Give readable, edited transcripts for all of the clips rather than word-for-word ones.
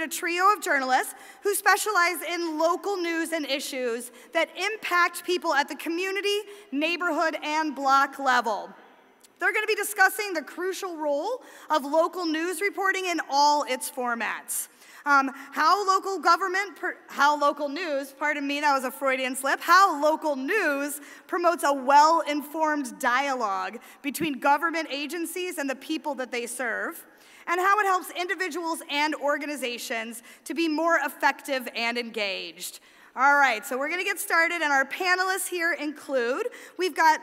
a trio of journalists who specialize in local news and issues that impact people at the community, neighborhood, and block level. They're going to be discussing the crucial role of local news reporting in all its formats. How local news, pardon me, that was a Freudian slip, how local news promotes a well-informed dialogue between government agencies and the people that they serve, and how it helps individuals and organizations to be more effective and engaged. All right, so we're gonna get started, and our panelists here include, we've got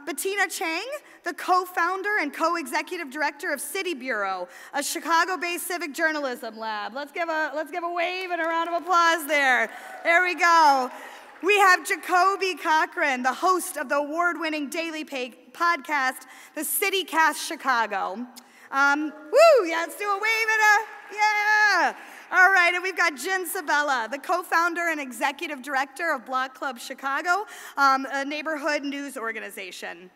Bettina Chang, the co-founder and co-executive director of City Bureau, a Chicago-based civic journalism lab. Let's give a wave and a round of applause there. There we go. We have Jacoby Cochran, the host of the award-winning daily podcast, the CityCast Chicago. Woo, yeah, let's do a wave and a, yeah. All right, and we've got Sabella, the co-founder and executive director of Block Club Chicago, a neighborhood news organization.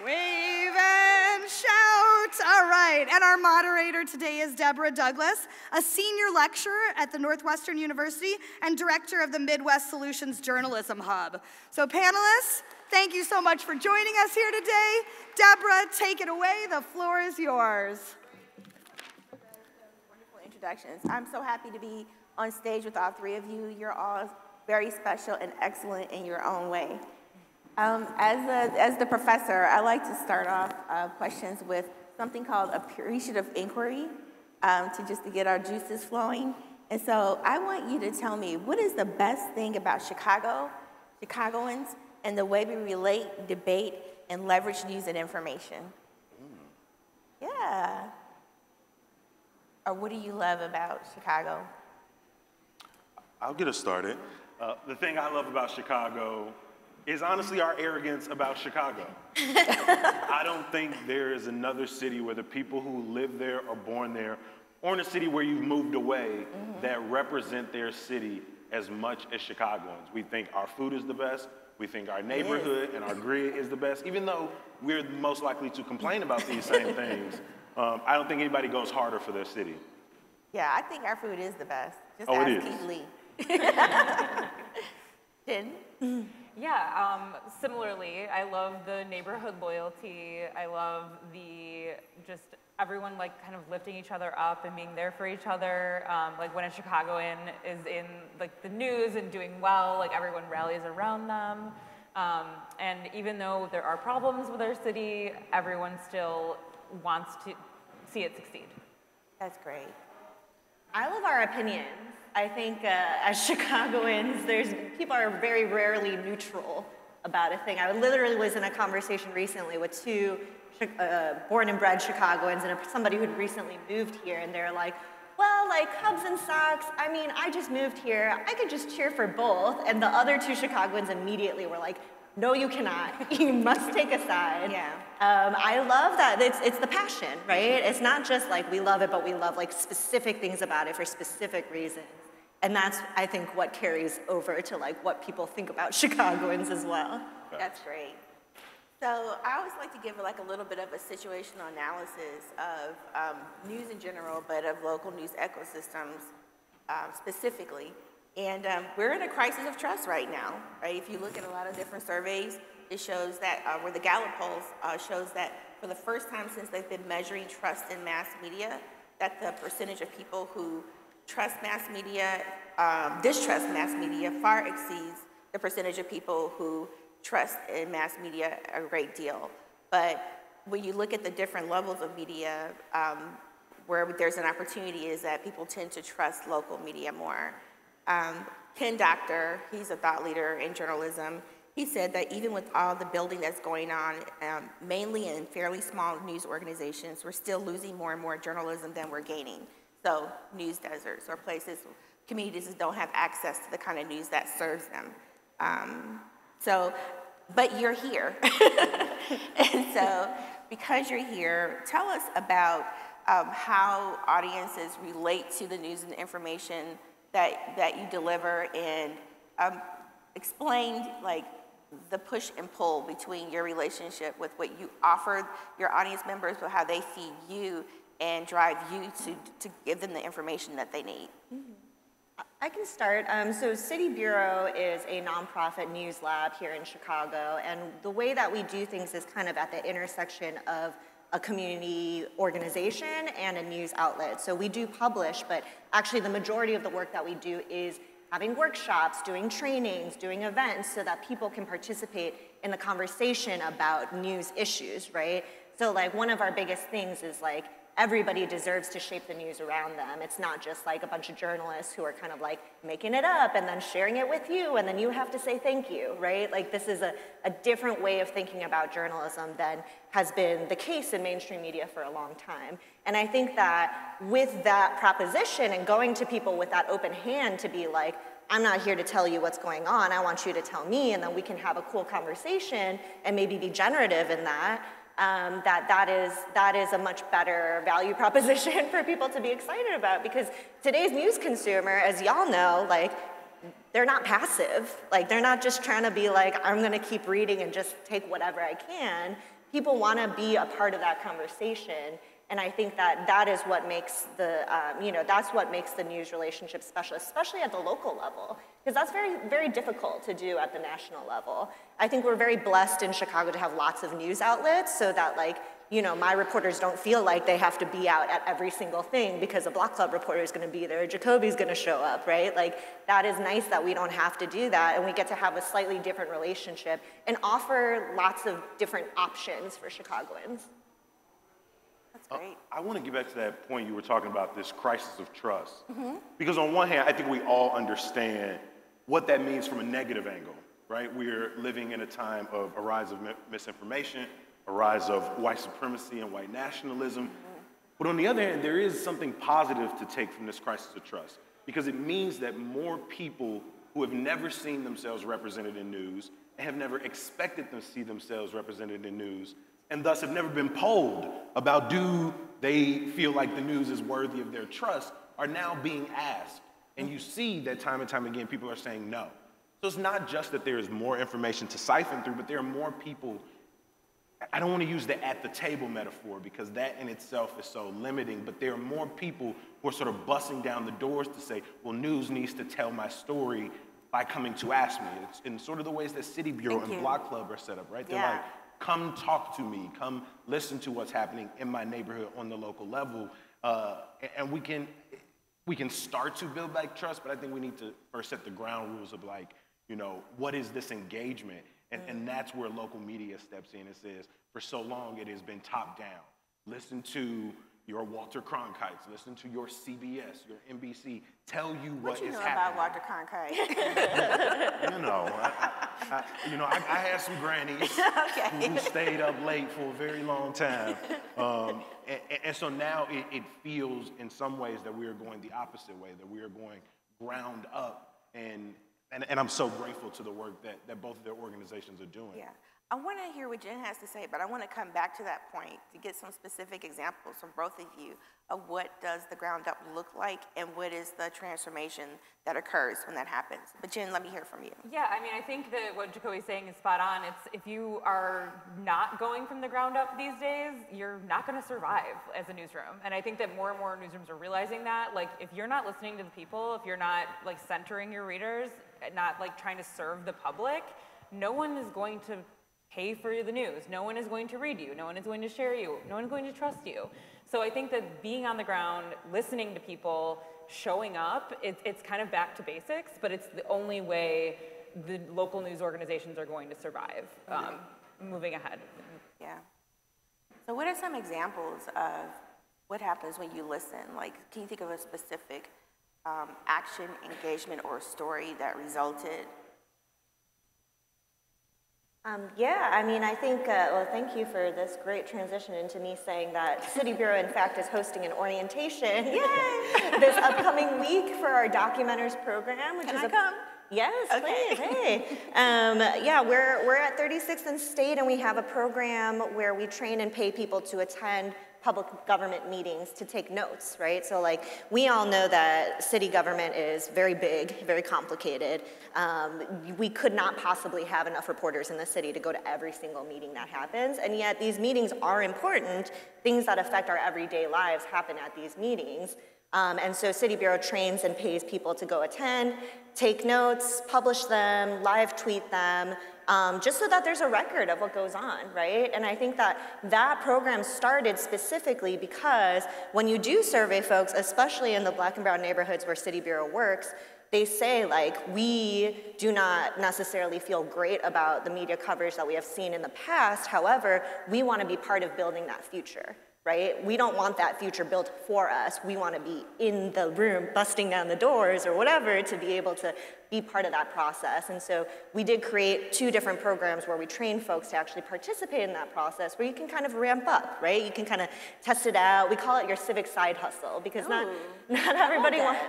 Wave and shout. All right, and our moderator today is Deborah Douglas, a senior lecturer at the Northwestern University and director of the Midwest Solutions Journalism Hub. So panelists, thank you so much for joining us here today. Deborah, take it away. The floor is yours. Introductions. I'm so happy to be on stage with all three of you. You're all very special and excellent in your own way. As the professor, I like to start off questions with something called appreciative inquiry to get our juices flowing. And so I want you to tell me, what is the best thing about Chicago, Chicagoans, and the way we relate, debate, and leverage news and information? Yeah. Or what do you love about Chicago? I'll get us started. The thing I love about Chicago is honestly our arrogance about Chicago. I don't think there is another city where the people who live there or born there, or in a city where you've moved away, that represent their city as much as Chicagoans. We think our food is the best. We think our neighborhood and our grid is the best, even though we're most likely to complain about these same things. I don't think anybody goes harder for their city. Yeah, I think our food is the best. Just ask Keith Lee. Jen? Yeah, similarly, I love the neighborhood loyalty. I love just everyone like kind of lifting each other up and being there for each other. Like when a Chicagoan is in like the news and doing well, like everyone rallies around them. And even though there are problems with our city, everyone still wants to see it succeed. That's great. I love our opinions. I think as Chicagoans, people are very rarely neutral about a thing. I literally was in a conversation recently with two born and bred Chicagoans and somebody who'd recently moved here, and they're like, well, like Cubs and Sox, I mean, I just moved here. I could just cheer for both. And the other two Chicagoans immediately were like, no, you cannot. You must take a side. Yeah. I love that. It's the passion, right? It's not just like we love it, but we love like specific things about it for specific reasons. And that's, I think, what carries over to like what people think about Chicagoans as well. That's great. So I always like to give like a little bit of a situational analysis of news in general, but of local news ecosystems specifically. And we're in a crisis of trust right now, right? If you look at a lot of different surveys, it shows that, where the Gallup polls shows that for the first time since they've been measuring trust in mass media, that the percentage of people who trust mass media, distrust mass media far exceeds the percentage of people who trust in mass media a great deal. But when you look at the different levels of media, where there's an opportunity is that people tend to trust local media more. Ken Doctor, he's a thought leader in journalism. He said that even with all the building that's going on, mainly in fairly small news organizations, we're still losing more and more journalism than we're gaining. So news deserts or places, communities that don't have access to the kind of news that serves them. But you're here. And so because you're here, tell us about how audiences relate to the news and information that you deliver, and explain like the push and pull between your relationship with what you offer your audience members, but how they feed you, and drive you to give them the information that they need? I can start. So City Bureau is a nonprofit news lab here in Chicago, and the way that we do things is kind of at the intersection of a community organization and a news outlet. So we do publish, but actually the majority of the work that we do is having workshops, doing trainings, doing events so that people can participate in the conversation about news issues, right? So like one of our biggest things is like everybody deserves to shape the news around them. It's not just like a bunch of journalists who are kind of like making it up and then sharing it with you and then you have to say thank you, right? Like this is a different way of thinking about journalism than has been the case in mainstream media for a long time. And I think that with that proposition and going to people with that open hand to be like, I'm not here to tell you what's going on, I want you to tell me, and then we can have a cool conversation and maybe be generative in that. That is a much better value proposition for people to be excited about, because today's news consumer, as y'all know, like, they're not passive. Like, they're not just trying to be like, I'm gonna keep reading and just take whatever I can. People wanna be a part of that conversation. And I think that is what makes the, that's what makes the news relationship special, especially at the local level, because that's very, very difficult to do at the national level. I think we're very blessed in Chicago to have lots of news outlets so that, like, my reporters don't feel like they have to be out at every single thing because a Block Club reporter is going to be there, Jacoby's going to show up, right? Like, that is nice that we don't have to do that, and we get to have a slightly different relationship and offer lots of different options for Chicagoans. That's great. I want to get back to that point you were talking about, this crisis of trust. Because on one hand, I think we all understand what that means from a negative angle, right? We're living in a time of a rise of misinformation, a rise of white supremacy and white nationalism. But on the other hand, there is something positive to take from this crisis of trust, because it means that more people who have never seen themselves represented in news and have never expected to see themselves represented in news, and thus have never been polled about do they feel like the news is worthy of their trust, are now being asked. And you see that time and time again, people are saying no. So it's not just that there is more information to siphon through, but there are more people. I don't want to use the at the table metaphor because that in itself is so limiting, but there are more people who are sort of busting down the doors to say, well, news needs to tell my story by coming to ask me. It's in sort of the ways that City Bureau and Block Club are set up, right? They're like, come talk to me, come listen to what's happening in my neighborhood on the local level. And we can start to build back trust, but I think we need to first set the ground rules of like, what is this engagement? And that's where local media steps in and says, for so long it has been top down. Listen to your Walter Cronkites, listen to your CBS, your NBC, tell you what is happening. What you know about Walter Cronkite? I had some grannies who stayed up late for a very long time. And so now it feels in some ways that we are going the opposite way, that we are going ground up. And I'm so grateful to the work that both of their organizations are doing. Yeah. I want to hear what Jen has to say, but I want to come back to that point to get some specific examples from both of you of what does the ground up look like and what is the transformation that occurs when that happens. But Jen, let me hear from you. Yeah, I mean, I think that what Jacoby's saying is spot on. It's if you are not going from the ground up these days, you're not going to survive as a newsroom. And I think that more and more newsrooms are realizing that. Like, if you're not listening to the people, if you're not like centering your readers, not like trying to serve the public, no one is going to pay for the news. No one is going to read you. No one is going to share you. No one is going to trust you. So I think that being on the ground, listening to people, showing up, it's kind of back to basics, but it's the only way the local news organizations are going to survive moving ahead. Yeah. So what are some examples of what happens when you listen? Like, can you think of a specific action, engagement, or story that resulted? Yeah, I mean, I think, well, thank you for this great transition into me saying that City Bureau, in fact, is hosting an orientation this upcoming week for our Documenters program, which Can is I come? Yes, okay. please, hey. Yeah, we're at 36th and State, and we have a program where we train and pay people to attend public government meetings to take notes, right? So like, we all know that city government is very big, very complicated. We could not possibly have enough reporters in the city to go to every single meeting that happens, and yet these meetings are important. Things that affect our everyday lives happen at these meetings. And so City Bureau trains and pays people to go attend, take notes, publish them, live tweet them, just so that there's a record of what goes on, right? And I think that that program started specifically because when you do survey folks, especially in the Black and brown neighborhoods where City Bureau works, they say, like, we do not necessarily feel great about the media coverage that we have seen in the past. However, we want to be part of building that future, right? We don't want that future built for us. We want to be in the room, busting down the doors or whatever, to be able to be part of that process. And so we did create 2 different programs where we train folks to actually participate in that process, where you can kind of ramp up, right? You can kind of test it out. We call it your civic side hustle, because not everybody wants...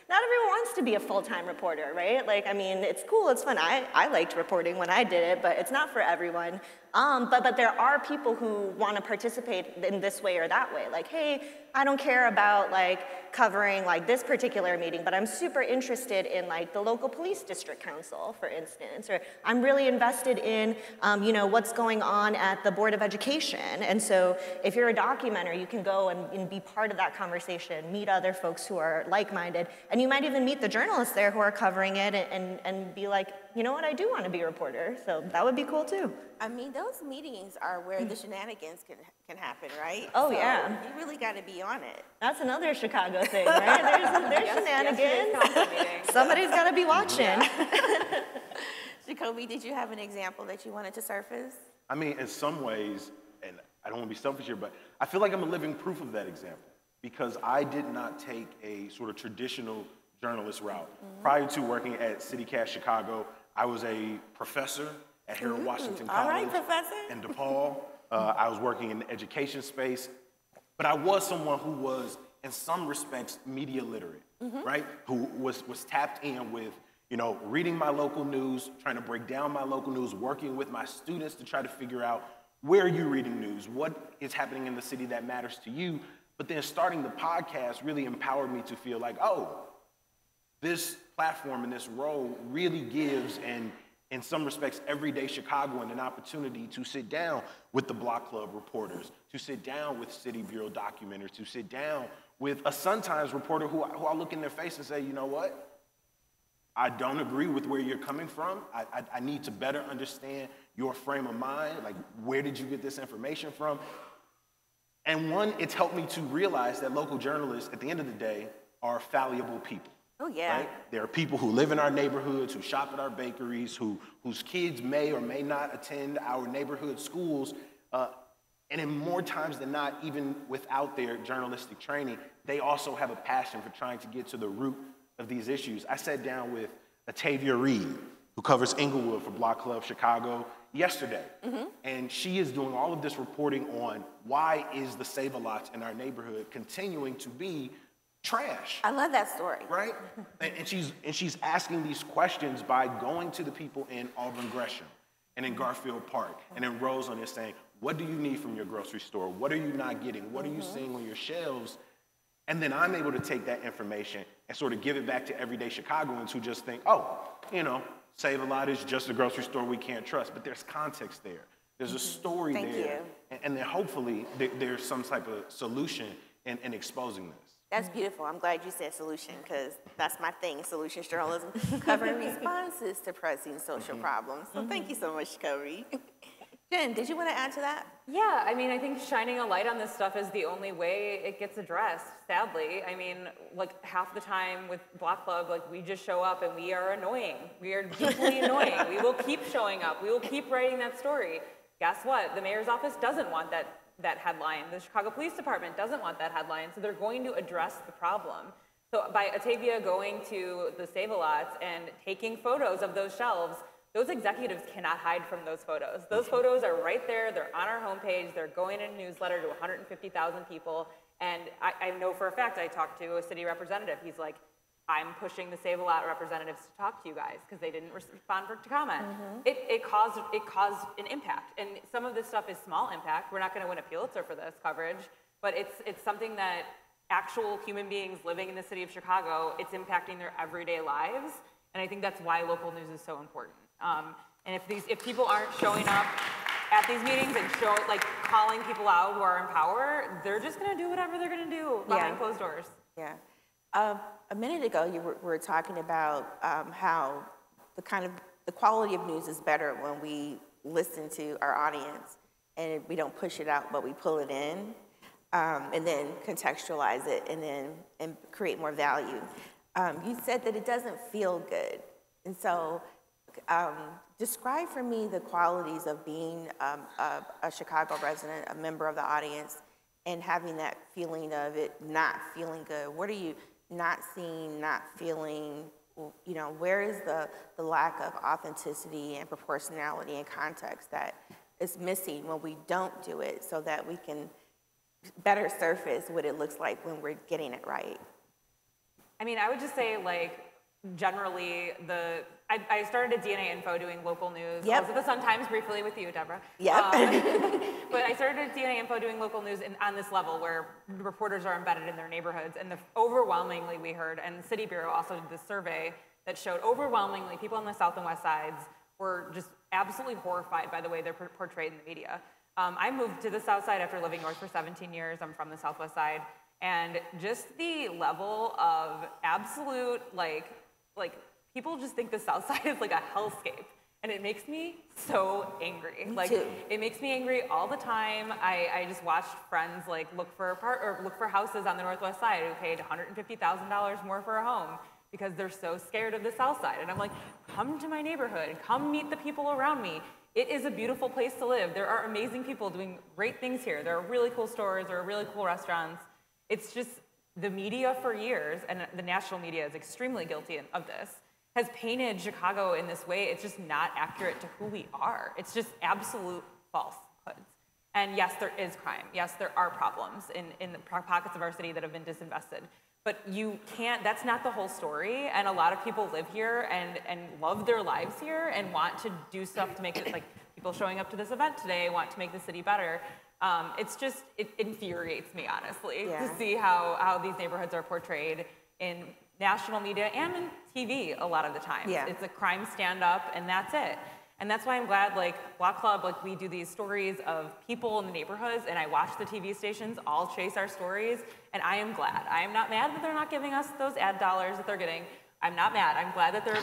Not everyone wants to be a full-time reporter, right? Like, I mean, it's cool, it's fun. I liked reporting when I did it, but it's not for everyone. But there are people who want to participate in this way or that way. Like, hey, I don't care about like covering like this particular meeting, but I'm super interested in like the local police district council, for instance, or I'm really invested in, you know, what's going on at the Board of Education. And so if you're a documenter, you can go and be part of that conversation, meet other folks who are like-minded, and you might even meet the journalists there who are covering it and be like, you know what, I do want to be a reporter, so that would be cool too. I mean, those meetings are where the shenanigans can happen, right? Oh, so yeah. You really got to be on it. That's another Chicago thing, right? There's shenanigans. Somebody's got to be watching. Jacoby, did you have an example that you wanted to surface? I mean, in some ways, and I don't want to be selfish here, but I feel like I'm a living proof of that example, because I did not take a sort of traditional journalist route. Prior to working at CityCast Chicago, I was a professor at Harold Washington College. All right, professor. In DePaul. I was working in the education space, but I was someone who was, in some respects, media literate, right? Who was tapped in with, you know, reading my local news, trying to break down my local news, working with my students to try to figure out where are you reading news, what is happening in the city that matters to you. But then starting the podcast really empowered me to feel like, oh, this platform and this role really gives, and in some respects, everyday Chicagoan an opportunity to sit down with the Block Club reporters, to sit down with City Bureau documenters, to sit down with a Sun-Times reporter who I'll look in their face and say, you know what? I don't agree with where you're coming from. I need to better understand your frame of mind. Like, where did you get this information from? And one, it's helped me to realize that local journalists, at the end of the day, are fallible people. Oh, yeah. Right? There are people who live in our neighborhoods, who shop at our bakeries, whose kids may or may not attend our neighborhood schools. And in more times than not, even without their journalistic training, they also have a passion for trying to get to the root of these issues. I sat down with Atavia Reed, who covers Inglewood for Block Club Chicago, yesterday. And she is doing all of this reporting on why is the Save-A-Lots in our neighborhood continuing to be trash. I love that story. Right? And she's asking these questions by going to the people in Auburn Gresham and in Garfield Park and in Roseland and saying, what do you need from your grocery store? What are you not getting? What are you seeing on your shelves? And then I'm able to take that information and sort of give it back to everyday Chicagoans who just think, oh, you know, Save-A-Lot is just a grocery store we can't trust. But there's context there. There's a story Thank there. you. And then hopefully there's some type of solution in exposing this. That's beautiful. I'm glad you said solution, because that's my thing, solutions journalism, covering responses to pressing social problems. So thank you so much, Jacoby. Jen, did you want to add to that? Yeah, I mean, I think shining a light on this stuff is the only way it gets addressed, sadly. I mean, like half the time with Block Club, like we just show up and we are annoying. We are deeply annoying. We will keep showing up. We will keep writing that story. Guess what? The mayor's office doesn't want that headline. The Chicago Police Department doesn't want that headline, so they're going to address the problem. So by Atavia going to the Save-A-Lots and taking photos of those shelves, those executives cannot hide from those photos. Those photos are right there, they're on our homepage, they're going in a newsletter to 150,000 people, and I know for a fact, I talked to a city representative, he's like, I'm pushing the Save a Lot representatives to talk to you guys because they didn't respond to comment. It caused an impact, and some of this stuff is small impact. We're not going to win a Pulitzer for this coverage, but it's something that actual human beings living in the city of Chicago, it's impacting their everyday lives, and I think that's why local news is so important. And if people aren't showing up at these meetings and calling people out who are in power, they're just going to do whatever they're going to do behind closed doors. Yeah. A minute ago, you were talking about how the quality of news is better when we listen to our audience and we don't push it out, but we pull it in and then contextualize it and create more value. You said that it doesn't feel good, and so describe for me the qualities of being a Chicago resident, a member of the audience, and having that feeling of it not feeling good. What are you not seeing, not feeling? You know, where is the lack of authenticity and proportionality and context that is missing when we don't do it, so that we can better surface what it looks like when we're getting it right? I mean, I would just say, like, generally, I started at DNA Info doing local news. Yep. I was at the Sun-Times briefly with you, Deborah. Yep. But I started at DNA Info doing local news on this level where reporters are embedded in their neighborhoods. And overwhelmingly we heard, and the City Bureau also did this survey that showed overwhelmingly people on the South and West sides were just absolutely horrified by the way they're portrayed in the media. I moved to the South Side after living north for 17 years. I'm from the Southwest Side. And just the level of absolute, like people just think the South Side is like a hellscape, and it makes me so angry. Me like too. It makes me angry all the time. I just watched friends like look for houses on the Northwest Side who paid $150,000 more for a home because they're so scared of the South Side. And I'm like, come to my neighborhood, come meet the people around me. It is a beautiful place to live. There are amazing people doing great things here. There are really cool stores, there are really cool restaurants. It's just the media for years, and the national media is extremely guilty of this, has painted Chicago in this way. It's just not accurate to who we are. It's just absolute falsehoods. And yes, there is crime. Yes, there are problems in the pockets of our city that have been disinvested. But you can't, that's not the whole story. And a lot of people live here and love their lives here and want to do stuff to make it, like people showing up to this event today want to make the city better. It infuriates me, honestly, to see how these neighborhoods are portrayed in national media and in TV a lot of the time. Yeah. It's a crime stand-up, and that's it. And that's why I'm glad, like, Block Club, like, we do these stories of people in the neighborhoods, and I watch the TV stations all chase our stories, and I am glad. I am not mad that they're not giving us those ad dollars that they're getting. I'm not mad. I'm glad that they're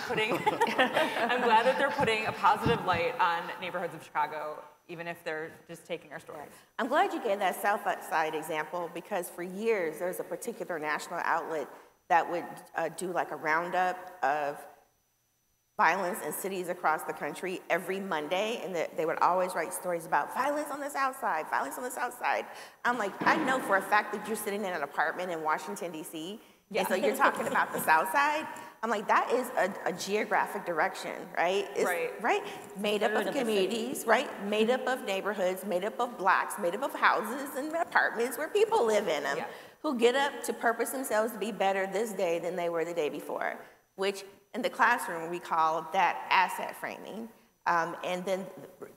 putting a positive light on neighborhoods of Chicago, even if they're just taking our stories. I'm glad you gave that South Side example, because for years there's a particular national outlet that would do like a roundup of violence in cities across the country every Monday, and they would always write stories about violence on the South Side, violence on the South Side. I'm like, I know for a fact that you're sitting in an apartment in Washington, D.C., and so you're talking about the South Side. I'm like, that is a geographic direction, right? Right? Made up of communities, right? Made up of neighborhoods, made up of blocks, made up of houses and apartments where people live in them, who get up to purpose themselves to be better this day than they were the day before, which in the classroom we call that asset framing. And then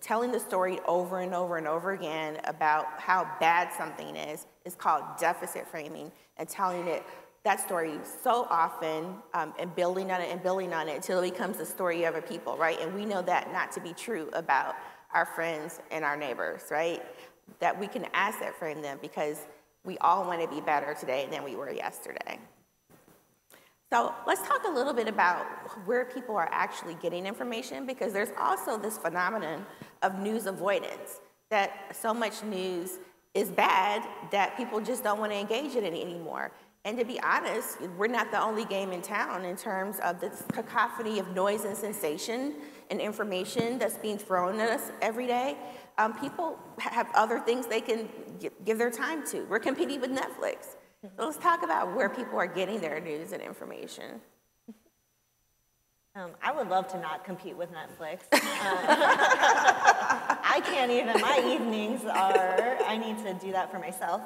telling the story over and over and over again about how bad something is called deficit framing, and telling that story so often and building on it until it becomes the story of a people, right? And we know that not to be true about our friends and our neighbors, right? That we can asset frame them because we all want to be better today than we were yesterday. So let's talk a little bit about where people are actually getting information, because there's also this phenomenon of news avoidance, that so much news is bad that people just don't want to engage in it anymore. And to be honest, we're not the only game in town in terms of the cacophony of noise and sensation and information that's being thrown at us every day. People have other things they can give their time to. We're competing with Netflix. So let's talk about where people are getting their news and information. I would love to not compete with Netflix. I can't even, my evenings are, I need to do that for myself.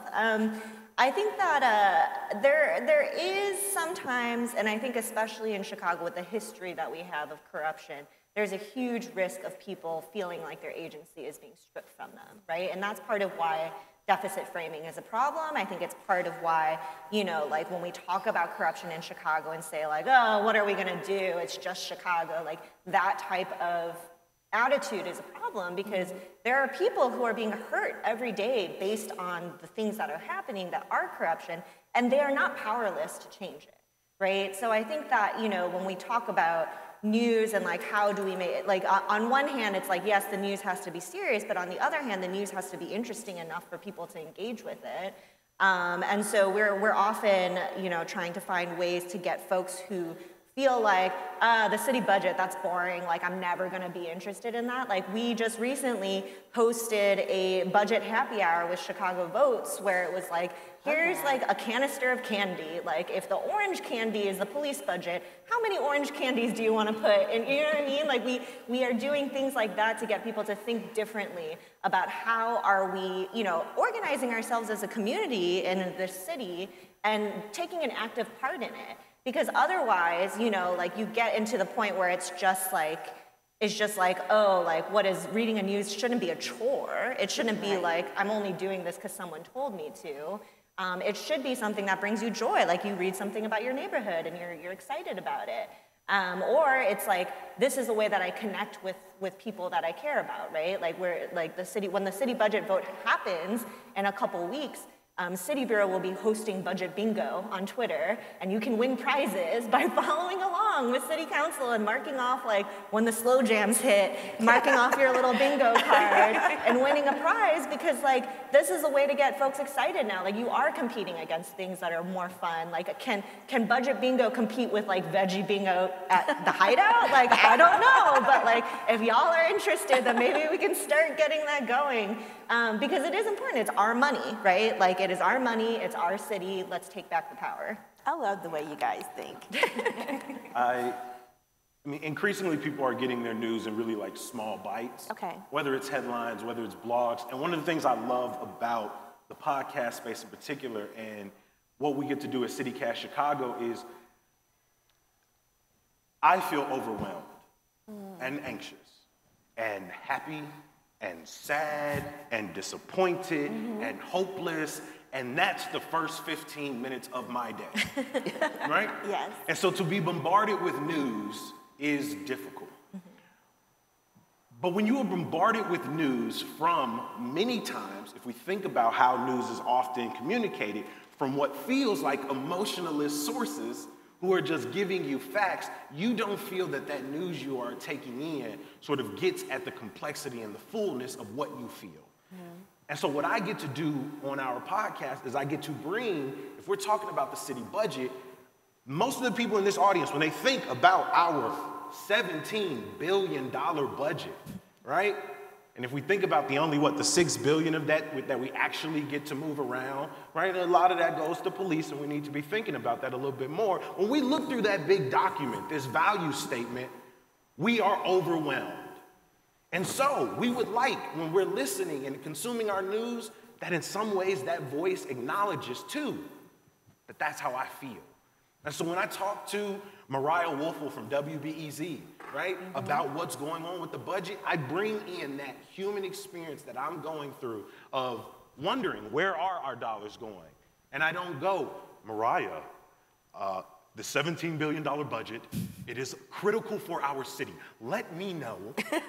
I think that there is sometimes, and I think especially in Chicago with the history that we have of corruption, there's a huge risk of people feeling like their agency is being stripped from them, right? And that's part of why deficit framing is a problem. I think it's part of why, like when we talk about corruption in Chicago and say like, oh, what are we gonna do? It's just Chicago. Like that type of attitude is a problem because there are people who are being hurt every day based on the things that are happening that are corruption, and they are not powerless to change it, right? So I think that, when we talk about news and like how do we make it, like on one hand it's like, yes, the news has to be serious, but on the other hand the news has to be interesting enough for people to engage with it. And so we're often trying to find ways to get folks who feel like the city budget, that's boring, like I'm never gonna be interested in that. Like we just recently hosted a budget happy hour with Chicago Votes where it was like, here's like a canister of candy. Like if the orange candy is the police budget, how many orange candies do you want to put? And you know what I mean? Like we are doing things like that to get people to think differently about how are we, organizing ourselves as a community in this city and taking an active part in it. Because otherwise, like you get into the point where it's just like, oh, like what is reading a news shouldn't be a chore. It shouldn't be like, I'm only doing this because someone told me to. It should be something that brings you joy, like you read something about your neighborhood and you're excited about it. Or it's like, this is a way that I connect with people that I care about, right? Like when the city budget vote happens in a couple weeks, City Bureau will be hosting Budget Bingo on Twitter, and you can win prizes by following along with City Council and marking off, like, when the slow jams hit, marking off your little bingo card and winning a prize because, like, this is a way to get folks excited now. Like, you are competing against things that are more fun. Like, can Budget Bingo compete with, like, Veggie Bingo at the Hideout? Like, I don't know, but, like, if y'all are interested, then maybe we can start getting that going. Because it is important. It's our money, right? Like, it is our money. It's our city. Let's take back the power. I love the way you guys think. I mean, increasingly people are getting their news in really like small bites. Okay. Whether it's headlines, whether it's blogs. And one of the things I love about the podcast space in particular and what we get to do at CityCast Chicago is I feel overwhelmed and anxious and happy and sad and disappointed and hopeless, and that's the first 15 minutes of my day, right? Yes. And so to be bombarded with news is difficult. But when you are bombarded with news from many times, if we think about how news is often communicated, from what feels like emotionalist sources who are just giving you facts, you don't feel that that news you are taking in sort of gets at the complexity and the fullness of what you feel. And so what I get to do on our podcast is I get to bring, if we're talking about the city budget, most of the people in this audience, when they think about our $17 billion budget, right? And if we think about the only, the $6 billion of that we actually get to move around, right? And a lot of that goes to police, and we need to be thinking about that a little bit more. When we look through that big document, this value statement, we are overwhelmed. And so we would like, when we're listening and consuming our news, that in some ways that voice acknowledges too, that that's how I feel. And so when I talk to Mariah Woelfel from WBEZ, right, about what's going on with the budget, I bring in that human experience that I'm going through of wondering, where are our dollars going? And I don't go, Mariah, the $17 billion budget, it is critical for our city. Let me know,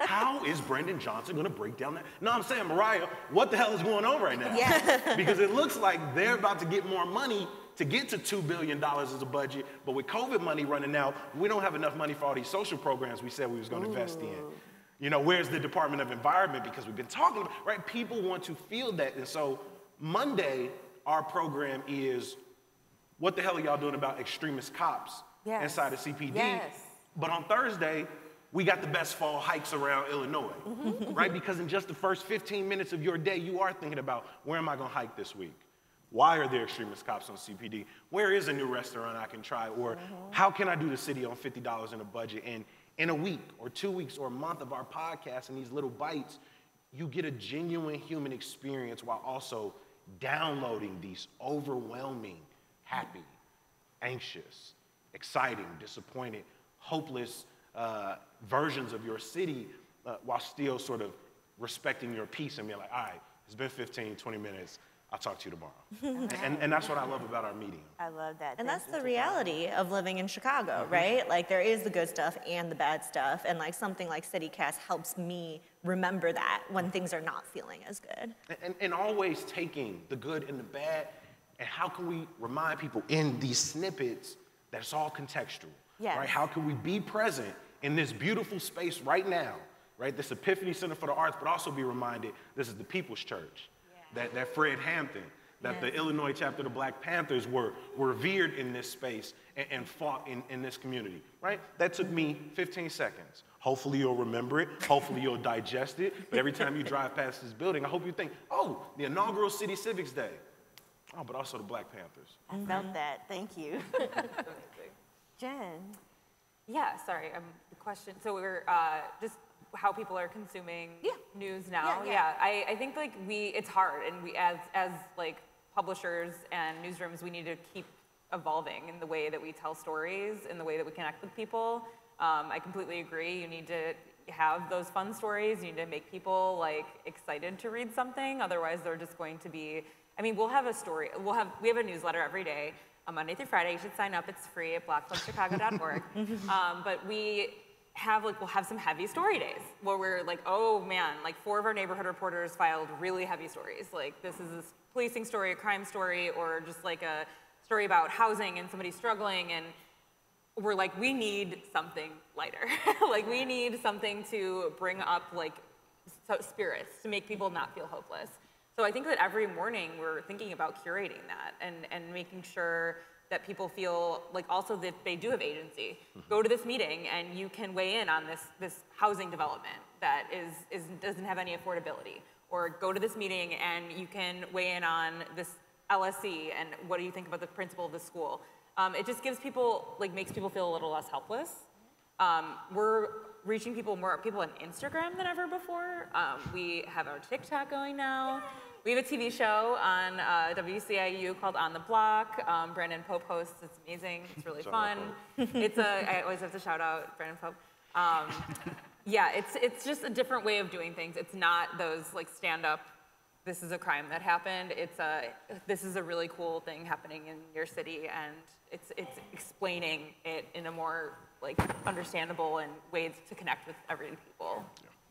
how is Brendan Johnson gonna break down that? No, I'm saying, Mariah, what the hell is going on right now? Yeah. Because it looks like they're about to get more money to get to $2 billion as a budget, but with COVID money running out, we don't have enough money for all these social programs we said we was gonna invest in. You know, where's the Department of Environment? Because we've been talking about, right? People want to feel that. And so Monday, our program is, what the hell are y'all doing about extremist cops inside of CPD? Yes. But on Thursday, we got the best fall hikes around Illinois, right? Because in just the first 15 minutes of your day, you are thinking about, where am I gonna hike this week? Why are there extremist cops on CPD? Where is a new restaurant I can try? Or how can I do the city on $50 in a budget? And in a week or 2 weeks or a month of our podcast and these little bites, you get a genuine human experience while also downloading these overwhelming, happy, anxious, exciting, disappointed, hopeless versions of your city while still sort of respecting your peace and being like, all right, it's been 15, 20 minutes. I'll talk to you tomorrow. and that's what I love about our medium. I love that. And Thank that's you, the reality of living in Chicago, right? Like there is the good stuff and the bad stuff. And like something like CityCast helps me remember that when things are not feeling as good. And always taking the good and the bad, and how can we remind people in these snippets that it's all contextual, Yes. right? How can we be present in this beautiful space right now, right? This Epiphany Center for the Arts, but also be reminded this is the People's Church, that Fred Hampton, that the Illinois chapter of the Black Panthers were revered in this space and fought in this community, right? That took me 15 seconds. Hopefully you'll remember it. Hopefully you'll digest it. But every time you drive past this building, I hope you think, oh, the inaugural City Civics Day. Oh, but also the Black Panthers. I felt that. Thank you. Jen. Yeah, sorry, the question, so we're just how people are consuming news now. I think like it's hard, and we as like publishers and newsrooms, we need to keep evolving in the way that we tell stories, in the way that we connect with people. I completely agree, you need to have those fun stories, you need to make people like excited to read something, otherwise they're just going to be, I mean, we'll have a story, we have a newsletter every day, Monday through Friday. You should sign up. It's free at blackclubchicago.org. But we'll have some heavy story days where we're like, oh man, like 4 of our neighborhood reporters filed really heavy stories. Like this is a policing story, a crime story, or just like a story about housing and somebody struggling. And we're like, we need something lighter. Like we need something to bring up like spirits to make people not feel hopeless. So I think that every morning we're thinking about curating that and making sure that people feel like also that they do have agency. Go to this meeting and you can weigh in on this housing development that doesn't have any affordability. Or go to this meeting and you can weigh in on this LSE and what do you think about the principal of the school. It just gives people, like makes people feel a little less helpless. We're reaching more people on Instagram than ever before. We have our TikTok going now. We have a TV show on WCIU called On the Block. Brandon Pope hosts. It's amazing. It's really fun. I always have to shout out Brandon Pope. Yeah, it's just a different way of doing things. It's not those like stand up, this is a crime that happened. This is a really cool thing happening in your city, and it's explaining it in a more like understandable and ways to connect with everyday people.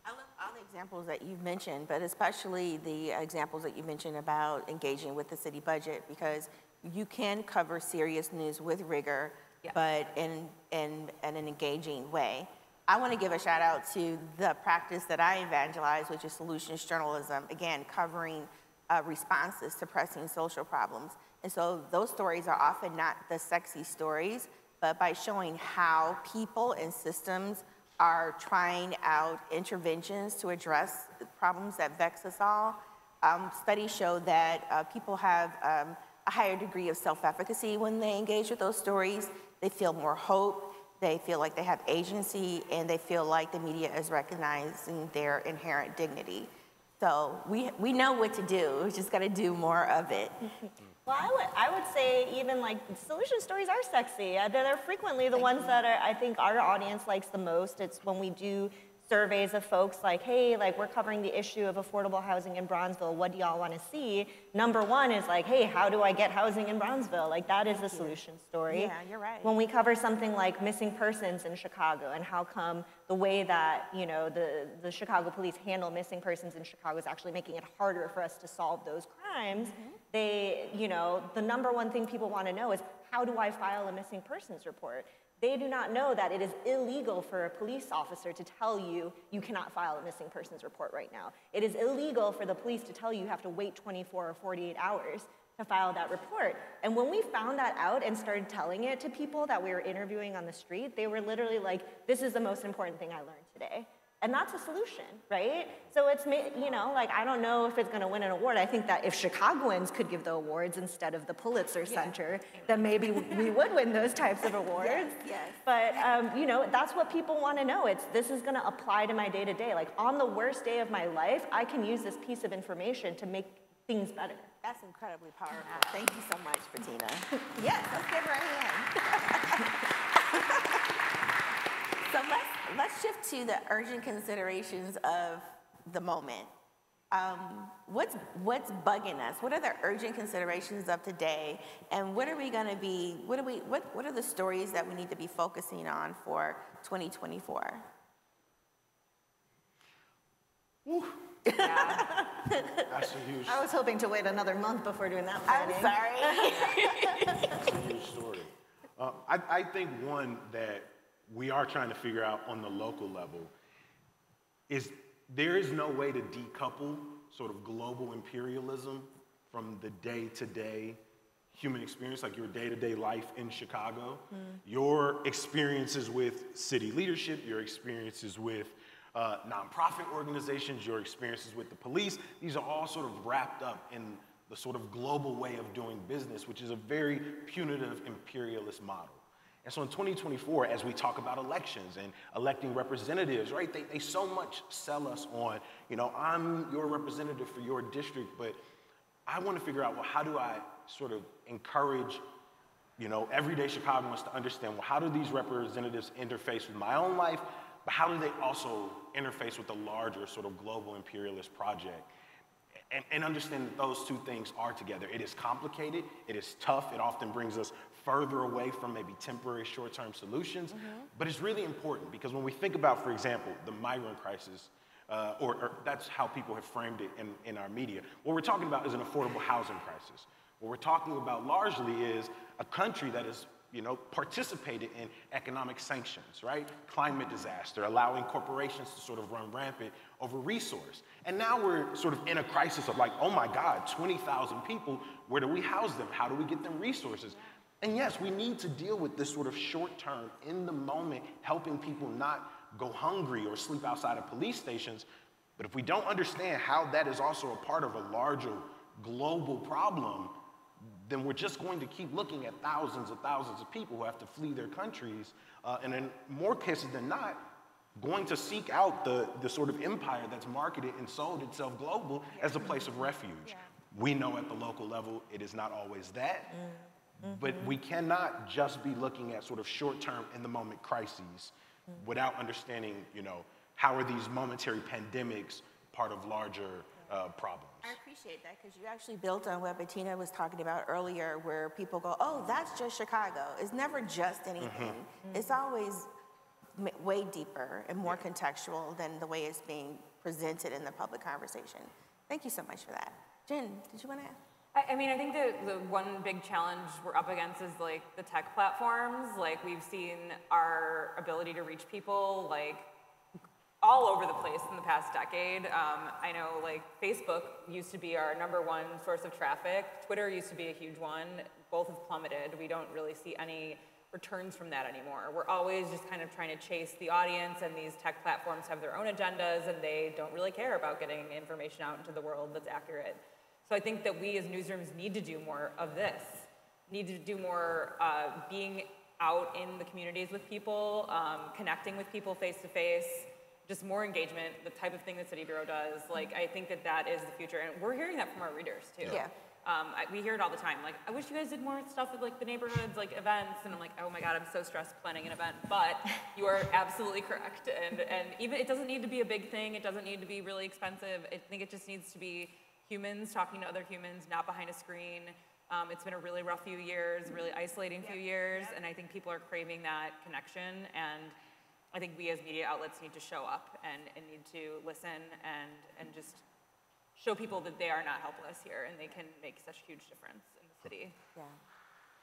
I love all the examples that you've mentioned, but especially the examples that you mentioned about engaging with the city budget, because you can cover serious news with rigor, but in an engaging way. I want to give a shout out to the practice that I evangelize, which is solutions journalism, again, covering responses to pressing social problems. And so those stories are often not the sexy stories, but by showing how people and systems are trying out interventions to address the problems that vex us all. Studies show that people have a higher degree of self-efficacy when they engage with those stories. They feel more hope, they feel like they have agency, and they feel like the media is recognizing their inherent dignity. So we know what to do, we just gotta do more of it. Well, I would say even like solution stories are sexy. They're frequently the ones that I think our audience likes the most. It's when we do surveys of folks like, hey, like we're covering the issue of affordable housing in Bronzeville. What do y'all want to see? Number one is like, hey, how do I get housing in Bronzeville? Like that is a solution story. Yeah, you're right. When we cover something like missing persons in Chicago and how come the way that, you know, the Chicago police handle missing persons in Chicago is actually making it harder for us to solve those crimes, they, you know, the number one thing people want to know is how do I file a missing persons report? They do not know that it is illegal for a police officer to tell you you cannot file a missing persons report right now. It is illegal for the police to tell you you have to wait 24 or 48 hours to file that report. And when we found that out and started telling it to people that we were interviewing on the street, they were literally like, this is the most important thing I learned today. And that's a solution, right? So it's, you know, like, I don't know if it's gonna win an award. I think that if Chicagoans could give the awards instead of the Pulitzer Center, then maybe we would win those types of awards. Yes. But, you know, that's what people wanna know. This is gonna apply to my day-to-day. Like, on the worst day of my life, I can use this piece of information to make things better. That's incredibly powerful. Thank you so much, Bettina. Yes, let's give her a hand. So let's shift to the urgent considerations of the moment. What's bugging us? What are the urgent considerations of today? And what are we going to be? What are the stories that we need to be focusing on for 2024? Woo. Yeah. That's a huge. I was hoping to wait another month before doing that. I'm planning. sorry. That's a huge story. I think one that we are trying to figure out on the local level is there is no way to decouple sort of global imperialism from the day-to-day human experience, like your day-to-day life in Chicago. Your experiences with city leadership, your experiences with nonprofit organizations, your experiences with the police, these are all sort of wrapped up in the sort of global way of doing business, which is a very punitive imperialist model. And so in 2024, as we talk about elections and electing representatives, right, they so much sell us on, you know, I'm your representative for your district, but I want to figure out, well, how do I sort of encourage, you know, everyday Chicagoans to understand, well, how do these representatives interface with my own life, but how do they also interface with the larger sort of global imperialist project? And understand that those two things are together. It is complicated, it is tough, it often brings us further away from maybe temporary short-term solutions, but it's really important because when we think about, for example, the migrant crisis, or that's how people have framed it in our media, what we're talking about is an affordable housing crisis. What we're talking about largely is a country that is, you know, participated in economic sanctions, right? Climate disaster, allowing corporations to sort of run rampant over resource. And now we're sort of in a crisis of like, oh my God, 20,000 people, where do we house them? How do we get them resources? And yes, we need to deal with this sort of short-term, in the moment, helping people not go hungry or sleep outside of police stations. But if we don't understand how that is also a part of a larger global problem, then we're just going to keep looking at thousands of people who have to flee their countries, and in more cases than not, going to seek out the sort of empire that's marketed and sold itself global as a place of refuge. We know at the local level it is not always that, but we cannot just be looking at sort of short-term, in-the-moment crises without understanding, you know, how are these momentary pandemics part of larger problems. I appreciate that because you actually built on what Bettina was talking about earlier, where people go, oh, that's just Chicago. It's never just anything. It's always way deeper and more contextual than the way it's being presented in the public conversation. Thank you so much for that. Jen, did you want to add? I mean, I think the one big challenge we're up against is like the tech platforms. Like we've seen our ability to reach people like all over the place in the past decade. I know like Facebook used to be our #1 source of traffic. Twitter used to be a huge one. Both have plummeted. We don't really see any returns from that anymore. We're always just kind of trying to chase the audience, and these tech platforms have their own agendas, and they don't really care about getting information out into the world that's accurate. So I think that we as newsrooms need to do more of this, need to do more being out in the communities with people, connecting with people face to face, just more engagement, the type of thing that City Bureau does. Like, I think that that is the future, and we're hearing that from our readers too. Yeah. We hear it all the time. Like, I wish you guys did more stuff with like the neighborhoods, like events, and I'm like, oh my God, I'm so stressed planning an event. But you are absolutely correct, and even it doesn't need to be a big thing. It doesn't need to be really expensive. I think it just needs to be humans talking to other humans, not behind a screen. It's been a really rough few years, really isolating few years, and I think people are craving that connection. And I think we as media outlets need to show up and need to listen and just show people that they are not helpless here and they can make such a huge difference in the city. Yeah.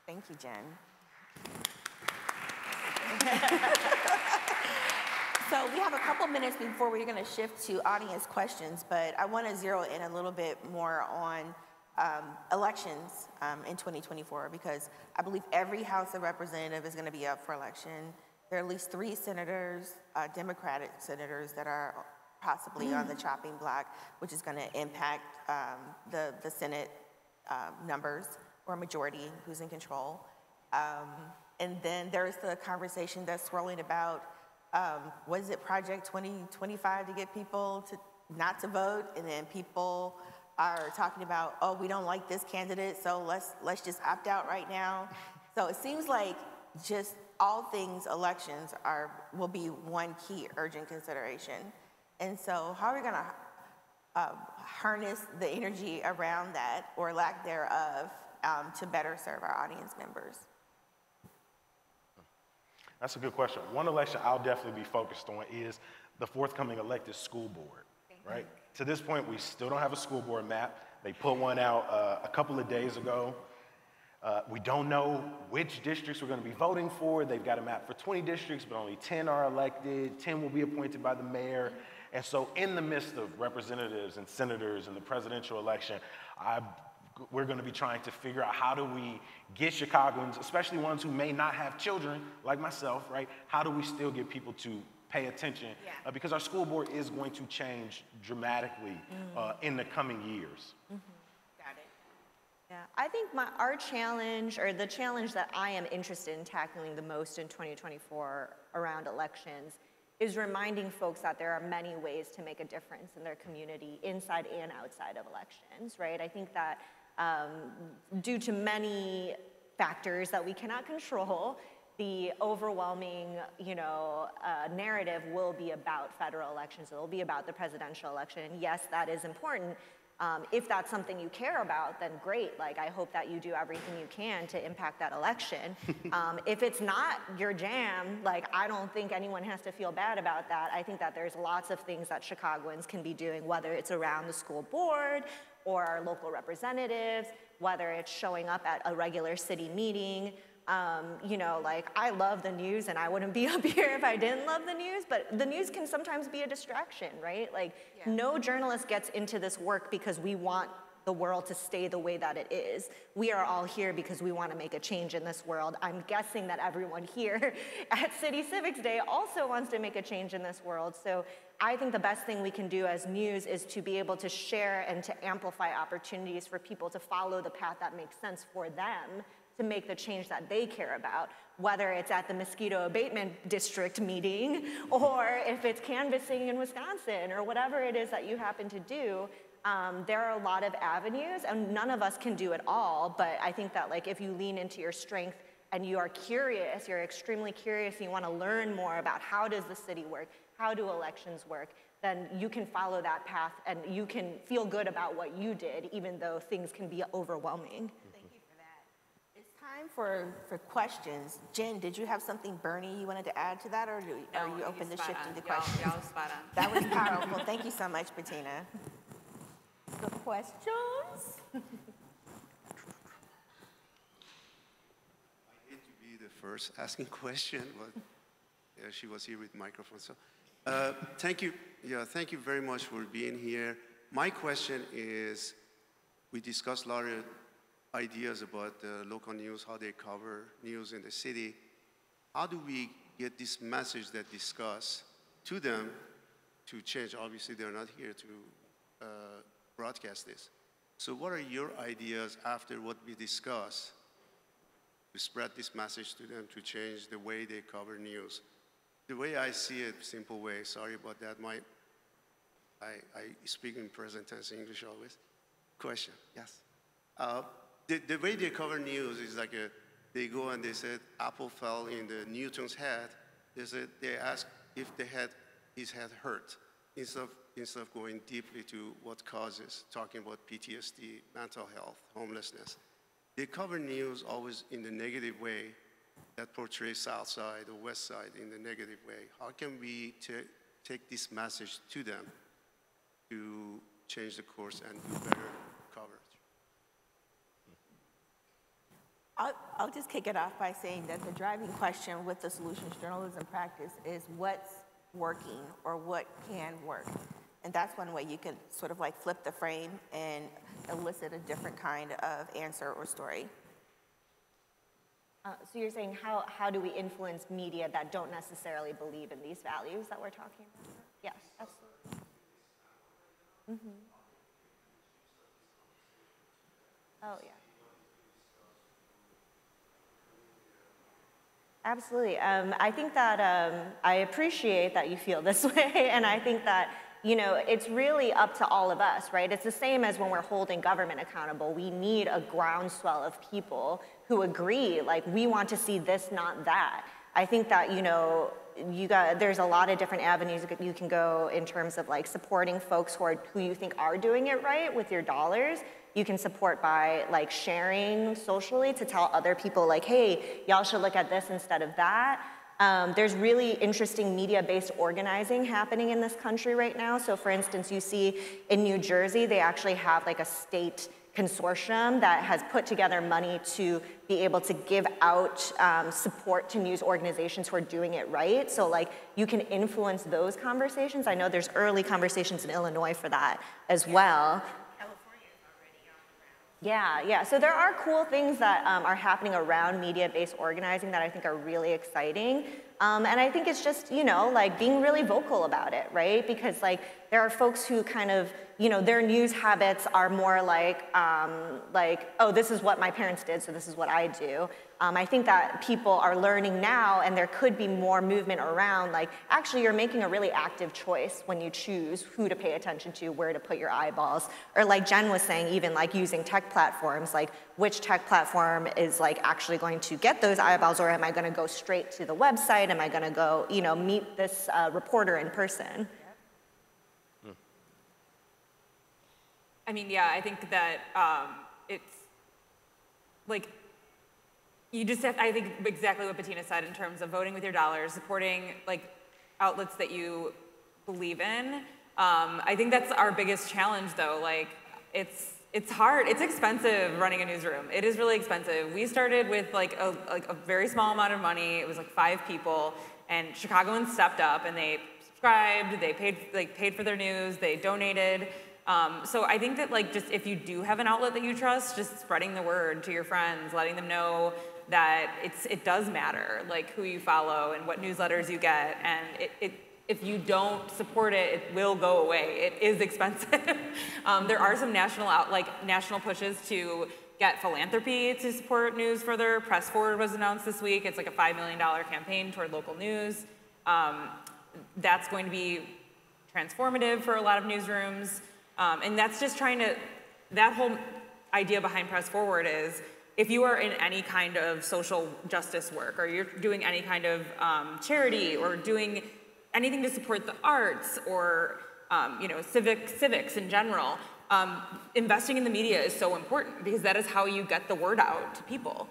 Thank you, Jen. So we have a couple minutes before we're going to shift to audience questions, but I want to zero in a little bit more on elections in 2024, because I believe every House of Representatives is going to be up for election. There are at least 3 senators, Democratic senators, that are possibly on the chopping block, which is going to impact the Senate numbers or majority who's in control. And then there's the conversation that's swirling about, what is it, Project 2025 to get people to not to vote, and then people are talking about, oh, we don't like this candidate, so let's just opt out right now. So it seems like just all things elections will be one key urgent consideration. And so how are we gonna harness the energy around that, or lack thereof, to better serve our audience members? That's a good question. One election I'll definitely be focused on is the forthcoming elected school board, right? To this point, we still don't have a school board map. They put one out a couple of days ago. We don't know which districts we're going to be voting for. They've got a map for 20 districts, but only 10 are elected. 10 will be appointed by the mayor. And so in the midst of representatives and senators and the presidential election, we're going to be trying to figure out how do we get Chicagoans, especially ones who may not have children like myself, right? How do we still get people to pay attention? Because our school board is going to change dramatically in the coming years. Got it. Yeah, I think our challenge, or the challenge that I am interested in tackling the most in 2024 around elections, is reminding folks that there are many ways to make a difference in their community, inside and outside of elections, right? I think that due to many factors that we cannot control, the overwhelming, narrative will be about federal elections. It will be about the presidential election. And yes, that is important. If that's something you care about, then great. Like, I hope that you do everything you can to impact that election. If it's not your jam, like, I don't think anyone has to feel bad about that. I think that there's lots of things that Chicagoans can be doing, whether it's around the school board or our local representatives, whether it's showing up at a regular city meeting. I love the news, and I wouldn't be up here if I didn't love the news, but the news can sometimes be a distraction, right? Like, no journalist gets into this work because we want the world to stay the way that it is. We are all here because we want to make a change in this world. I'm guessing that everyone here at City Civics Day also wants to make a change in this world. So I think the best thing we can do as news is to be able to share and to amplify opportunities for people to follow the path that makes sense for them, to make the change that they care about, whether it's at the mosquito abatement district meeting, or if it's canvassing in Wisconsin, or whatever it is that you happen to do. There are a lot of avenues, and none of us can do it all, but I think that, like, if you lean into your strength and you are curious, you're extremely curious, and you want to learn more about how does the city work, how do elections work, then you can follow that path, and you can feel good about what you did, even though things can be overwhelming. Time for questions. Jen, did you have something burning you wanted to add to that, or are you open to shifting the questions? Y'all spot on. That was powerful. Thank you so much, Bettina. The questions? I hate to be the first asking question, but she was here with microphone. So thank you. Yeah, thank you very much for being here. My question is, we discussed a lot of ideas about local news, how they cover news in the city. How do we get this message that discuss to them to change? Obviously, they're not here to broadcast this. So what are your ideas after what we discuss to spread this message to them to change the way they cover news? The way I see it, simple way, sorry about that. I speak in present tense English always. Question, yes. The way they cover news is like they go and they said apple fell in the Newton's head. They ask if his head hurt, instead of going deeply to what causes, talking about PTSD, mental health, homelessness. They cover news always in the negative way that portrays South Side or West Side in the negative way. How can we take this message to them to change the course and do better coverage? I'll just kick it off by saying that the driving question with the solutions journalism practice is what's working or what can work. And that's one way you can sort of like flip the frame and elicit a different kind of answer or story. So you're saying how do we influence media that don't necessarily believe in these values that we're talking about? Yes, absolutely. Mm-hmm. Oh, yeah. Absolutely. I think that I appreciate that you feel this way, and I think that you know, it's really up to all of us, right? It's the same as when we're holding government accountable. We need a groundswell of people who agree, like, we want to see this, not that. I think that, you know, there's a lot of different avenues you can go in terms of like supporting folks who you think are doing it right with your dollars. You can support by like sharing socially to tell other people like, hey, y'all should look at this instead of that. There's really interesting media-based organizing happening in this country right now. So for instance, you see in New Jersey, they actually have like a state consortium that has put together money to be able to give out support to news organizations who are doing it right. So like you can influence those conversations. I know there's early conversations in Illinois for that as well. Yeah. So there are cool things that are happening around media-based organizing that I think are really exciting. And I think it's just, you know, like being really vocal about it, right? Because like there are folks who kind of, you know, their news habits are more like, oh, this is what my parents did, so this is what I do. I think that people are learning now, and there could be more movement around, like, actually you're making a really active choice when you choose who to pay attention to, where to put your eyeballs. Or like Jen was saying, even like using tech platforms, like which tech platform is like actually going to get those eyeballs, or am I gonna go straight to the website? Am I gonna go, you know, meet this reporter in person? I mean, yeah, I think that it's like, you just have, I think exactly what Bettina said in terms of voting with your dollars, supporting like outlets that you believe in. I think that's our biggest challenge though. Like it's hard, it's expensive running a newsroom. It is really expensive. We started with like a very small amount of money. It was like 5 people, and Chicagoans stepped up and they subscribed, they paid for their news, they donated. So I think that like just if you do have an outlet that you trust, just spreading the word to your friends, letting them know that it does matter, like who you follow and what newsletters you get, and if you don't support it, it will go away. It is expensive. There are some national pushes to get philanthropy to support news further. Press Forward was announced this week. It's like a $5 million campaign toward local news. That's going to be transformative for a lot of newsrooms. And that's just that whole idea behind Press Forward is, if you are in any kind of social justice work, or you're doing any kind of charity, or doing anything to support the arts, or you know, civics in general, investing in the media is so important, because that is how you get the word out to people.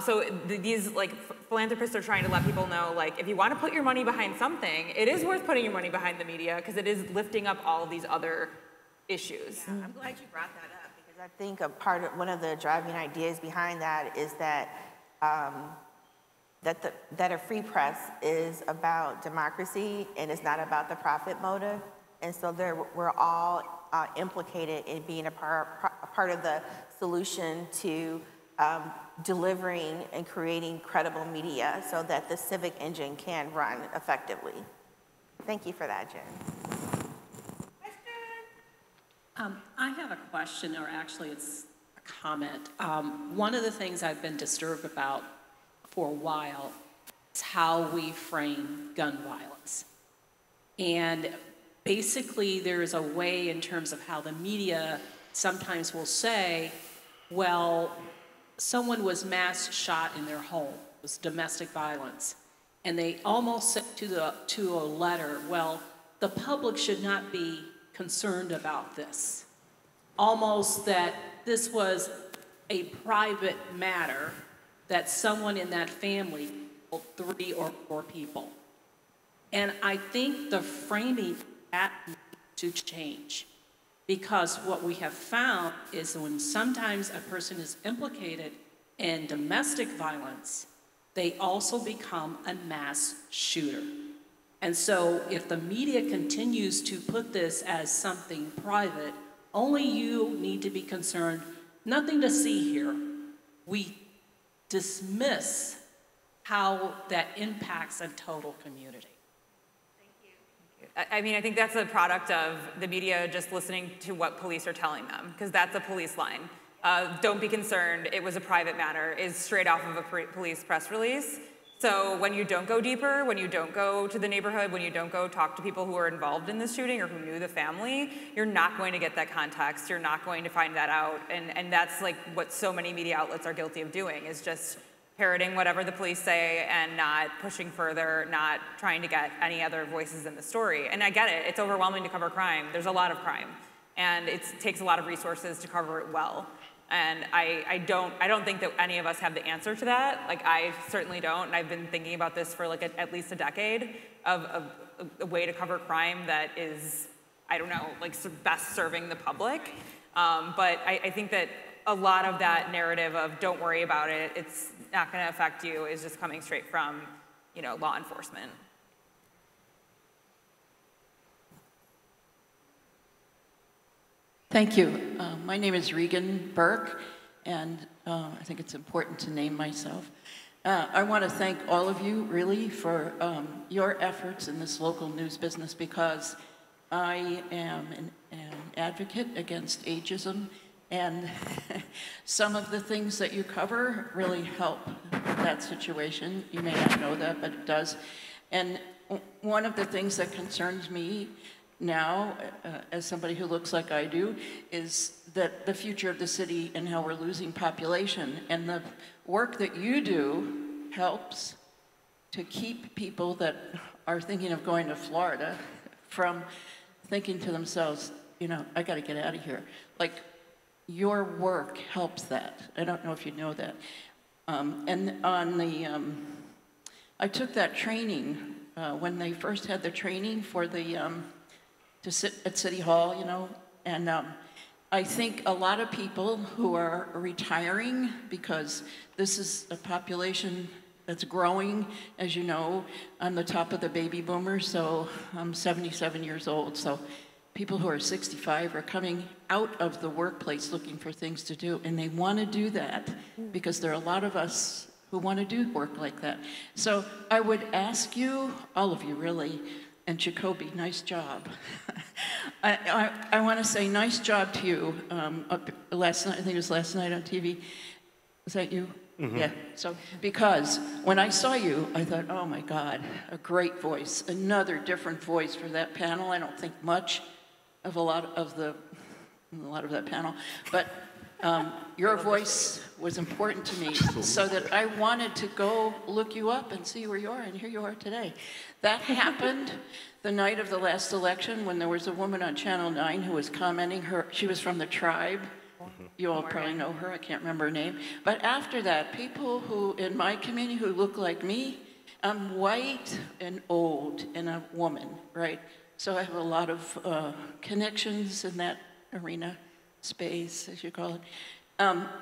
So these like philanthropists are trying to let people know, like, if you want to put your money behind something, it is worth putting your money behind the media, because it is lifting up all of these other issues. Yeah, I'm glad you brought that up, because I think one of the driving ideas behind that is that that a free press is about democracy and it's not about the profit motive, and so we're all implicated in being a part of the solution to delivering and creating credible media so that the civic engine can run effectively. Thank you for that, Jen. I have a question, or actually it's a comment. One of the things I've been disturbed about for a while is how we frame gun violence. And basically there is a way in terms of how the media sometimes will say, well, someone was mass shot in their home, it was domestic violence. And they almost said to a letter, well, the public should not be concerned about this. Almost that this was a private matter, that someone in that family killed 3 or 4 people. And I think the framing that needs to change, because what we have found is when sometimes a person is implicated in domestic violence, they also become a mass shooter. And so if the media continues to put this as something private, only you need to be concerned, nothing to see here, we dismiss how that impacts a total community. I mean, I think that's a product of the media just listening to what police are telling them, because that's a police line. Don't be concerned, it was a private matter, is straight off of a police press release. So when you don't go deeper, when you don't go to the neighborhood, when you don't go talk to people who are involved in this shooting or who knew the family, you're not going to get that context. You're not going to find that out. And that's like what so many media outlets are guilty of doing, is just parroting whatever the police say and not pushing further, not trying to get any other voices in the story. And I get it, it's overwhelming to cover crime. There's a lot of crime. And it takes a lot of resources to cover it well. And I don't think that any of us have the answer to that. Like, I certainly don't, and I've been thinking about this for like at least a decade of a way to cover crime that is, I don't know, like best serving the public. But I think that a lot of that narrative of don't worry about it, it's not gonna affect you, is just coming straight from, you know, law enforcement. Thank you. My name is Regan Burke, and I think it's important to name myself. I want to thank all of you, really, for your efforts in this local news business, because I am an advocate against ageism, and some of the things that you cover really help that situation. You may not know that, but it does. And one of the things that concerns me now, as somebody who looks like I do, is that the future of the city and how we're losing population. And the work that you do helps to keep people that are thinking of going to Florida from thinking to themselves, you know, I gotta get out of here. Like, your work helps that. I don't know if you know that. And on the, I took that training when they first had the training for the, to sit at City Hall, you know, and I think a lot of people who are retiring, because this is a population that's growing, as you know. I'm the top of the baby boomers, so I'm 77 years old, so people who are 65 are coming out of the workplace looking for things to do, and they want to do that because there are a lot of us who want to do work like that. So I would ask you, all of you really, and Jacoby, nice job. I want to say nice job to you. Last night, I think it was last night on TV. Was that you? Mm-hmm. Yeah. So, because when I saw you, I thought, oh my God, a great voice, another different voice for that panel. I don't think much of a lot of that panel, but your voice was important to me, so that I wanted to go look you up and see where you are, and here you are today. That happened the night of the last election when there was a woman on Channel 9 who was commenting. She was from the tribe. You all probably know her, I can't remember her name. But after that, people who, in my community, who look like me, I'm white and old and a woman, right? So I have a lot of connections in that arena, space, as you call it.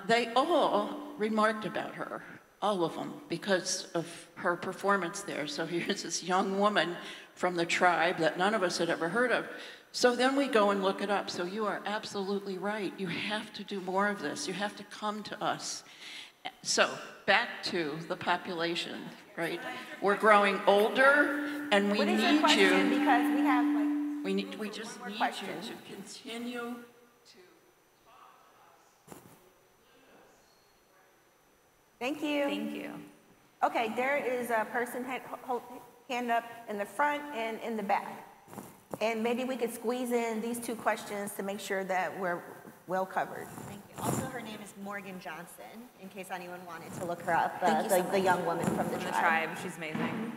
They all remarked about her, all of them, because of her performance there. So here's this young woman from the tribe that none of us had ever heard of. So then we go and look it up. So you are absolutely right. You have to do more of this. You have to come to us. So back to the population, right? We're growing older, and we need you. Because we have We just need you to continue. Thank you. Thank you. Okay, there is a person hand up in the front and in the back. And maybe we could squeeze in these two questions to make sure that we're well covered. Thank you. Also, her name is Morgan Johnson, in case anyone wanted to look her up, Thank you so the young woman from the tribe. She's amazing.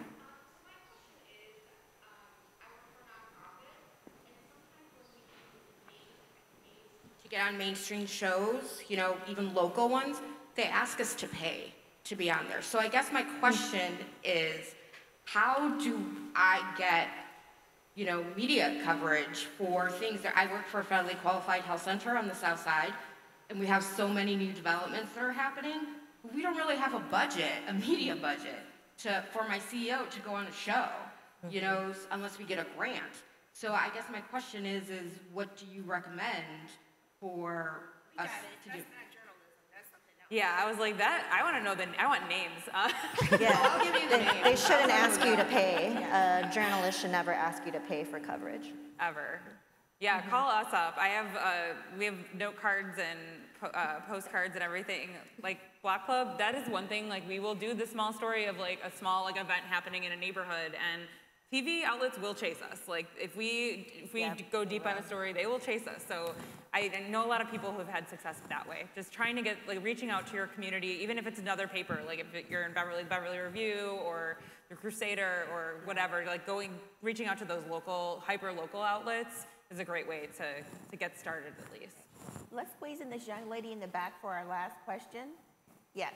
To get on mainstream shows, you know, even local ones, they ask us to pay to be on there. So I guess my question is, how do I get, you know, media coverage for things that I work for a federally qualified health center on the south side, and we have so many new developments that are happening. We don't really have a budget, a media budget, for my CEO to go on a show, you know, unless we get a grant. So I guess my question is what do you recommend for us to do? Yeah, I was like that. I want to know I want names. Yeah, I'll give you the name. they shouldn't ask you to pay. Journalists should never ask you to pay for coverage. Ever. Yeah, call us up. We have note cards and postcards and everything. Like, Block Club, that is one thing, like we will do the small story of like a small like event happening in a neighborhood, and TV outlets will chase us. Like if we go deep on a story, they will chase us. So I know a lot of people who have had success that way. Just trying to get, like reaching out to your community, even if it's another paper, like if you're in Beverly Review or the Crusader or whatever, like reaching out to those local, hyper-local outlets is a great way to get started at least. Let's squeeze in this young lady in the back for our last question. Yes.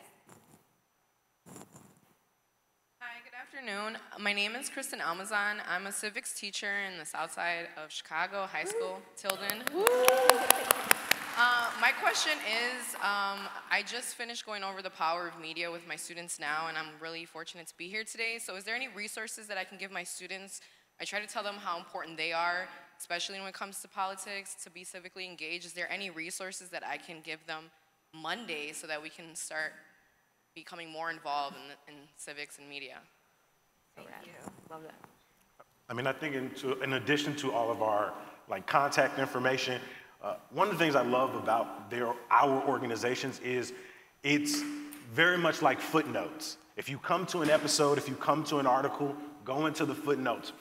Hi, good afternoon. My name is Kristen Almazan. I'm a civics teacher in the south side of Chicago, high school, Tilden. My question is, I just finished going over the power of media with my students now, and I'm really fortunate to be here today. So is there any resources that I can give my students? I try to tell them how important they are, especially when it comes to politics, to be civically engaged. Is there any resources that I can give them Monday so that we can start becoming more involved in civics and media? Thank you. Love that. I mean, I think in addition to all of our like contact information, one of the things I love about our organizations is it's very much like footnotes. If you come to an episode, if you come to an article, go into the footnotes,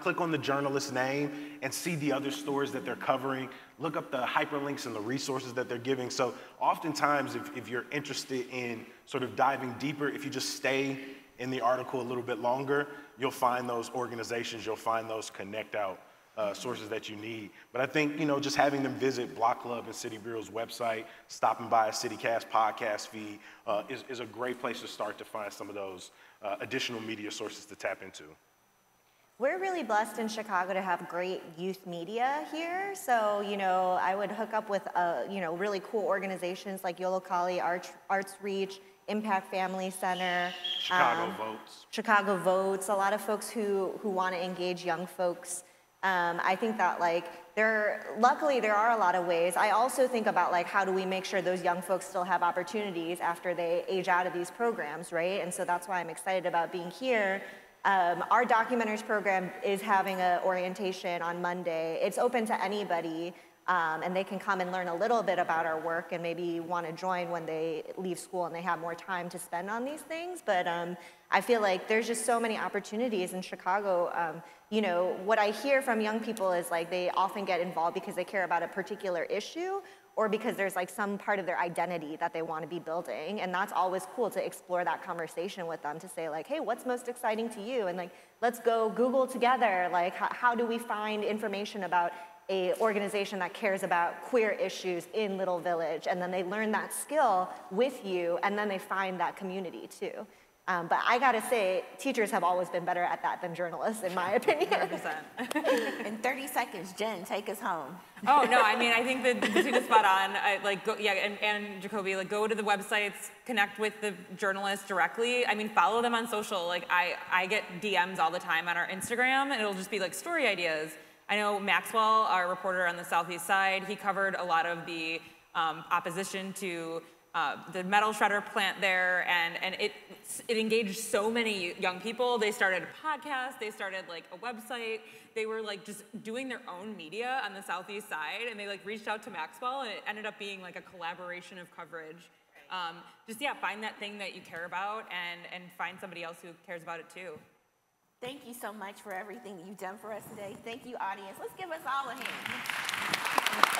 click on the journalist's name and see the other stories that they're covering, look up the hyperlinks and the resources that they're giving. So oftentimes, if you're interested in sort of diving deeper, if you just stay in the article a little bit longer, you'll find those organizations, you'll find those connect out sources that you need. But I think, just having them visit Block Club and City Bureau's website, stopping by a CityCast podcast feed is a great place to start to find some of those additional media sources to tap into. We're really blessed in Chicago to have great youth media here. So, I would hook up with, really cool organizations like Yollocalli, Arts Reach, Impact Family Center. Chicago Votes, a lot of folks who want to engage young folks. I think that luckily there are a lot of ways. I also think about how do we make sure those young folks still have opportunities after they age out of these programs, right? And so that's why I'm excited about being here. Our Documenters program is having an orientation on Monday. It's open to anybody, and they can come and learn a little bit about our work and maybe want to join when they leave school and they have more time to spend on these things. But I feel like there's just so many opportunities in Chicago. What I hear from young people is they often get involved because they care about a particular issue or because there's some part of their identity that they want to be building. And that's always cool to explore that conversation with them to say hey, what's most exciting to you? And let's go Google together, how do we find information about a organization that cares about queer issues in Little Village? And then they learn that skill with you, and then they find that community too. But I gotta say, teachers have always been better at that than journalists, in my opinion. 100%. In 30 seconds, Jen, take us home. Oh, no, I mean, I think that Bettina's spot on. And Jacoby, go to the websites, connect with the journalists directly. I mean, follow them on social. I get DMs all the time on our Instagram, and it'll just be story ideas. I know Maxwell, our reporter on the Southeast Side, he covered a lot of the opposition to the metal shredder plant there, and it engaged so many young people. They started a podcast, they started a website. They were just doing their own media on the Southeast Side, and they reached out to Maxwell, and it ended up being a collaboration of coverage. Find that thing that you care about and find somebody else who cares about it too. Thank you so much for everything you've done for us today. Thank you, audience. Let's give us all a hand.